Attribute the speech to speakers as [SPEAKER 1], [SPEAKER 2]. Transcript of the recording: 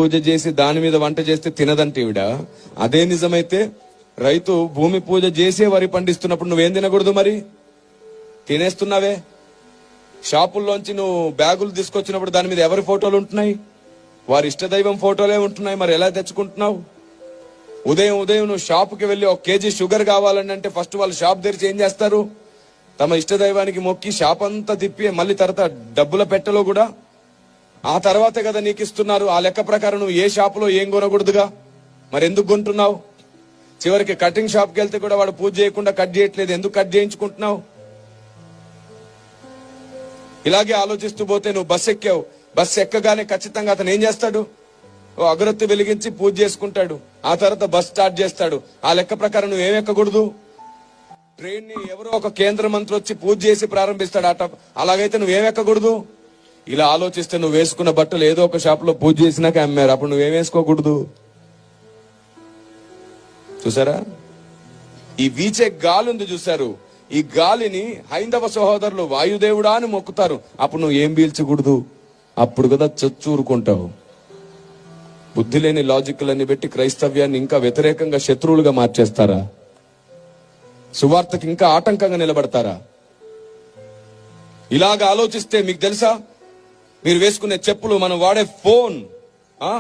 [SPEAKER 1] పూజ చేసి దాని మీద వంట చేస్తే తినదంటే ఈవిడ. అదే నిజమైతే రైతు భూమి పూజ చేసే వరి పండిస్తున్నప్పుడు నువ్వేం తినకూడదు? మరి తినేస్తున్నావే. షాపుల్లోంచి నువ్వు బ్యాగులు తీసుకొచ్చినప్పుడు దాని మీద ఎవరి ఫోటోలు ఉంటున్నాయి? వారి ఇష్టదైవం ఫోటోలే ఉంటున్నాయి. మరి ఎలా తెచ్చుకుంటున్నావు? ఉదయం నువ్వు షాపుకి వెళ్ళి 1 కేజీ షుగర్ కావాలని అంటే ఫస్ట్ వాళ్ళు షాప్ తెరిచి ఏం చేస్తారు? తమ ఇష్టదైవానికి మొక్కి షాప్ అంతా తిప్పి మళ్ళీ తర్వాత డబ్బుల పెట్టెలో కూడా ఆ తర్వాతే కదా నీకు ఇస్తున్నారు. ఆ లెక్క ప్రకారం నువ్వు ఏ షాపులో ఏం కొనకూడదుగా. మరి ఎందుకు కొంటున్నావు? చివరికి కటింగ్ షాప్కి వెళ్తే కూడా వాడు పూజ చేయకుండా కట్ చేయట్లేదు. ఎందుకు కట్ చేయించుకుంటున్నావు? ఇలాగే ఆలోచిస్తూ పోతే నువ్వు బస్సు ఎక్కావు. బస్సు ఎక్కగానే ఖచ్చితంగా అతను ఏం చేస్తాడు? ఓ అగరొత్తి వెలిగించి పూజ చేసుకుంటాడు. ఆ తర్వాత బస్ స్టార్ట్ చేస్తాడు. ఆ లెక్క ప్రకారం నువ్వేం ఎక్కకూడదు. ట్రైన్ ని ఎవరో ఒక కేంద్ర మంత్రి వచ్చి పూజ చేసి ప్రారంభిస్తాడు అట. అలాగైతే నువ్వేం ఎక్కకూడదు. ఇలా ఆలోచిస్తే నువ్వు వేసుకున్న బట్టలు ఏదో ఒక షాప్ లో పూజ చేసినాక అమ్మారు. అప్పుడు నువ్వేం వేసుకోకూడదు. చూసారా? ఈ వీచే గాలి ఉంది చూసారు. ఈ గాలిని హైందవ సహోదరులు వాయుదేవుడా అని మొక్కుతారు. అప్పుడు నువ్వు ఏం పీల్చకూడదు. అప్పుడు కదా చచ్చూరుకుంటావు. బుద్ధి లేని లాజిక్లన్నీ పెట్టి క్రైస్తవ్యాన్ని ఇంకా వ్యతిరేకంగా శత్రువులుగా మార్చేస్తారా? సువార్తకి ఇంకా ఆటంకంగా నిలబడతారా? ఇలాగ ఆలోచిస్తే మీకు తెలుసా, మీరు వేసుకునే చెప్పులు, మనం వాడే ఫోన్,